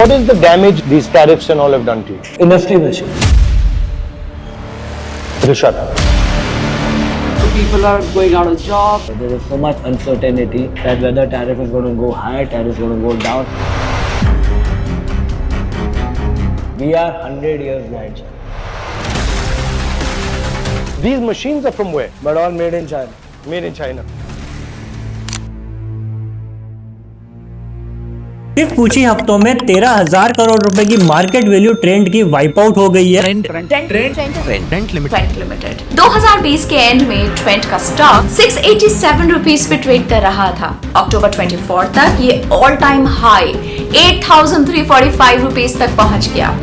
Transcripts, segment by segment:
What is the damage these tariffs and all have done to you? Industry machine. Rishabh. People are going out of job. There is so much uncertainty that whether tariff is going to go high, tariff is going to go down. We are 100 years behind. These machines are from where? But all made in China. Made in China. सिर्फ कुछ ही हफ्तों में 13,000 करोड़ रुपए की market value trend की wipe out हो गई है। ट्रेंड लिमिटेड 2020 के एंड में ट्रेंड का स्टॉक 687 रुपीज पे ट्रेड कर रहा था। अक्टूबर 24 तक ये ऑल टाइम हाई 8,345 रुपीज तक पहुंच गया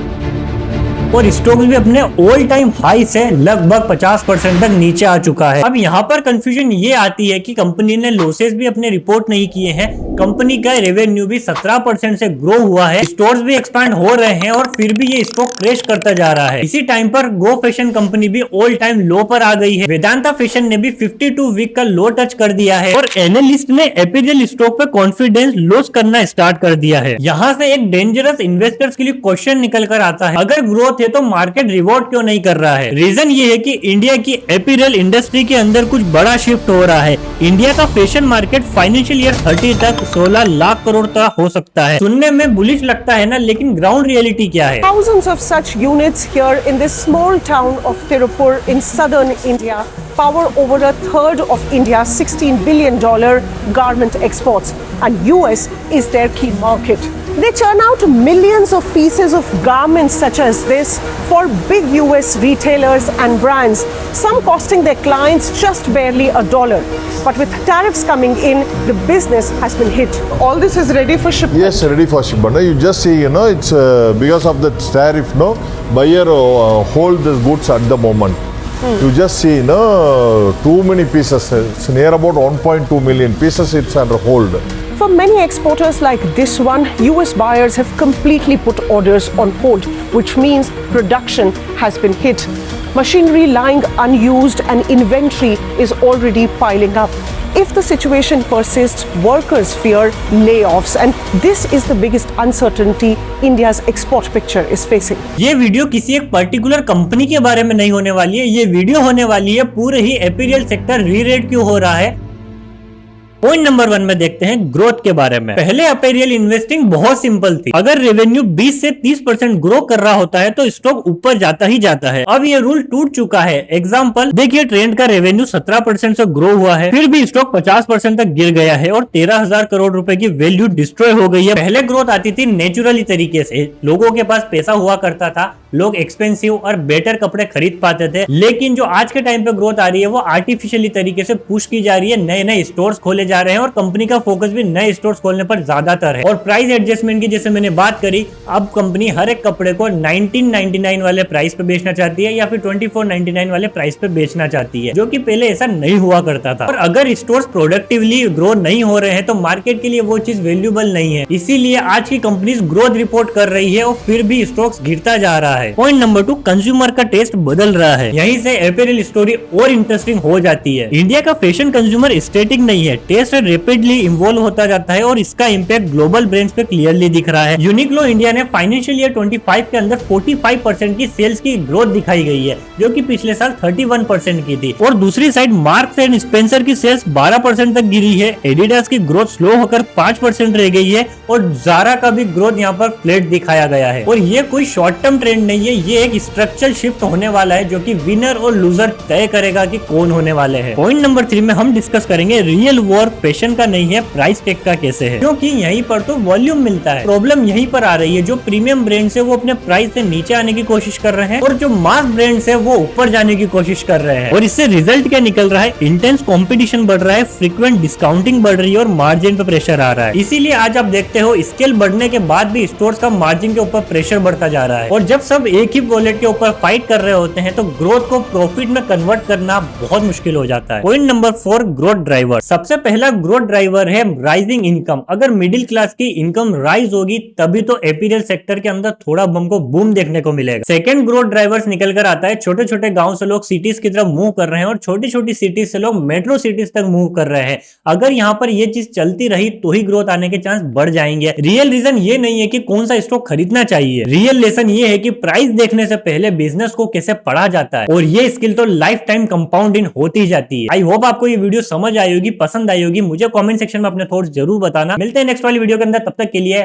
और स्टॉक्स भी अपने ऑल टाइम हाई से लगभग 50% तक नीचे आ चुका है। अब यहाँ पर कंफ्यूजन ये आती है कि कंपनी ने लॉसेस भी अपने रिपोर्ट नहीं किए हैं, कंपनी का रेवेन्यू भी 17% से ग्रो हुआ है, स्टोर्स भी एक्सपैंड हो रहे हैं और फिर भी ये स्टॉक क्रैश करता जा रहा है। इसी टाइम पर गो फैशन कंपनी भी ऑल टाइम लो पर आ गई है। वेदांता फैशन ने भी 52 वीक का लो टच कर दिया है और एनालिस्ट ने एपीजेल स्टॉक पे कॉन्फिडेंस लॉस करना स्टार्ट कर दिया है। यहाँ से एक डेंजरस इन्वेस्टर्स के लिए क्वेश्चन निकल कर आता है, अगर ग्रोथ है तो मार्केट रिवॉर्ड क्यों नहीं कर रहा है? रीजन ये है कि इंडिया की अपीयरल इंडस्ट्री के अंदर कुछ बड़ा शिफ्ट हो रहा है। इंडिया का फैशन मार्केट फाइनेंशियल ईयर 30 तक 16 लाख करोड़ तक हो सकता है। सुनने में बुलिश लगता है ना, लेकिन ग्राउंड रियलिटी क्या है? Thousands of such units here in this small town of Tirupur in southern India power over a third of India's $16 billion garment exports, and US is their key market. They churn out millions of pieces of garments such as this for big US retailers and brands, some costing their clients just barely $1. But with tariffs coming in, the business has been hit. All this is ready for shipment? Yes, ready for shipment. You just see, it's because of the tariff, buyer hold the goods at the moment. You just see, too many pieces. It's near about 1.2 million pieces. It's under hold. For many exporters like this one, US buyers have completely put orders on hold, which means production has been hit. Machinery lying unused and inventory is already piling up. If the situation persists, workers fear layoffs, and this is the biggest uncertainty India's export picture is facing. ये video किसी एक particular company के बारे में नहीं होने वाली है, ये वीडियो होने वाली है पूरे ही अपीयरल सेक्टर रीरेट क्यों हो रहा है। पॉइंट नंबर 1 में देखते हैं ग्रोथ के बारे में। पहले अपीयरल इन्वेस्टिंग बहुत सिंपल थी, अगर रेवेन्यू 20 से 30% ग्रो कर रहा होता है तो स्टॉक ऊपर जाता ही जाता है। अब ये रूल टूट चुका है। एग्जांपल देखिए, ट्रेंड का रेवेन्यू 17% से ग्रो हुआ है, फिर भी स्टॉक 50% तक गिर गया है और 13,000 करोड़ रुपए की वैल्यू डिस्ट्रॉय हो गई है। पहले ग्रोथ आती थी नेचुरली तरीके से, लोगों के पास पैसा हुआ करता था, लोग एक्सपेंसिव और बेटर कपड़े खरीद पाते थे। लेकिन जो आज के टाइम पे ग्रोथ आ रही है वो आर्टिफिशियली तरीके से पुश की जा रही है, नए नए स्टोर्स खोले जा रहे हैं और कंपनी का फोकस भी नए स्टोर्स खोलने पर ज्यादातर है। और प्राइस एडजस्टमेंट की जैसे मैंने बात करी, अब कंपनी हर एक कपड़े को 1999 वाले प्राइस पे बेचना चाहती है या फिर 2499 वाले प्राइस पे बेचना चाहती है, जो कि पहले ऐसा नहीं हुआ करता था। और अगर स्टोर्स प्रोडक्टिवली ग्रो नहीं हो रहे हैं तो मार्केट के लिए वो चीज वैल्यूएबल नहीं है। इसीलिए आज की कंपनीज ग्रोथ रिपोर्ट कर रही है और फिर भी स्टॉक्स गिरता जा रहा है। पॉइंट नंबर 2, कंज्यूमर का टेस्ट बदल रहा है। यहीं से अपीयरल स्टोरी और इंटरेस्टिंग हो जाती है। इंडिया का फैशन कंज्यूमर स्टैटिक नहीं है, टेस्ट रैपिडली इन्वॉल्व होता जाता है और इसका इंपैक्ट ग्लोबल ब्रांड्स पे क्लियरली दिख रहा है। यूनिक्लो इंडिया ने फाइनेंशियल ईयर 25 के अंदर 45% की सेल्स की ग्रोथ दिखाई गई है, जो कि पिछले साल 31% की थी। और दूसरी साइड मार्क्स एंड स्पेंसर की सेल्स 12% तक गिरी है, एडिडास की ग्रोथ स्लो होकर 5% रह गई है और ज़ारा का भी ग्रोथ यहाँ पर फ्लैट दिखाया गया है। और ये कोई शॉर्ट टर्म ट्रेंड नहीं है, ये एक स्ट्रक्चरल शिफ्ट होने वाला है जो कि विनर और लूजर तय करेगा कि कौन होने वाले हैं। पॉइंट नंबर 3 में हम डिस्कस करेंगे रियल वॉर फैशन का नहीं है, प्राइस टैग का कैसे है, क्योंकि यहीं पर तो वॉल्यूम मिलता है। प्रॉब्लम यहीं पर आ रही है, जो प्रीमियम ब्रांड्स है वो अपने प्राइस से नीचे आने की कोशिश कर रहे हैं और जो मास ब्रांड्स है वो ऊपर जाने की कोशिश कर रहे हैं। और इससे रिजल्ट क्या निकल रहा है? इंटेंस कंपटीशन बढ़ रहा है, फ्रीक्वेंट डिस्काउंटिंग बढ़ रही है और मार्जिन पे प्रेशर आ रहा है। इसीलिए आज आप देखते हो स्केल बढ़ने के बाद भी स्टोर्स का मार्जिन के ऊपर प्रेशर बढ़ता जा रहा है। और जब सब एक ही वॉलेट के ऊपर फाइट कर रहे होते हैं तो ग्रोथ को प्रॉफिट में कन्वर्ट करना बहुत मुश्किल हो जाता है। Point number 4, growth driver. सबसे पहले पहला ग्रोथ ड्राइवर है राइजिंग इनकम। अगर मिडिल क्लास की इनकम राइज होगी तभी तो एपीरियल सेक्टर के अंदर थोड़ा हमको बूम देखने को मिलेगा। सेकंड ग्रोथ ड्राइवर्स निकल कर आता है छोटे छोटे गांव से लोग सिटीज की तरफ मूव कर रहे हैं और छोटी छोटी सिटीज से लोग मेट्रो सिटीज तक मूव कर रहे हैं। अगर यहाँ पर ये चीज चलती रही तो ही ग्रोथ आने के चांस बढ़ जाएंगे। रियल रीजन ये नहीं है कि कौन सा स्टॉक खरीदना चाहिए, रियल लेसन ये है कि प्राइस देखने से पहले बिजनेस को कैसे पढ़ा जाता है और ये स्किल तो लाइफ टाइम कंपाउंड इन होती जाती है। आई होप आपको ये वीडियो समझ आई होगी, पसंद आई होगी। मुझे कमेंट सेक्शन में अपने थॉट्स जरूर बताना। मिलते हैं नेक्स्ट वाली वीडियो के अंदर, तब तक के लिए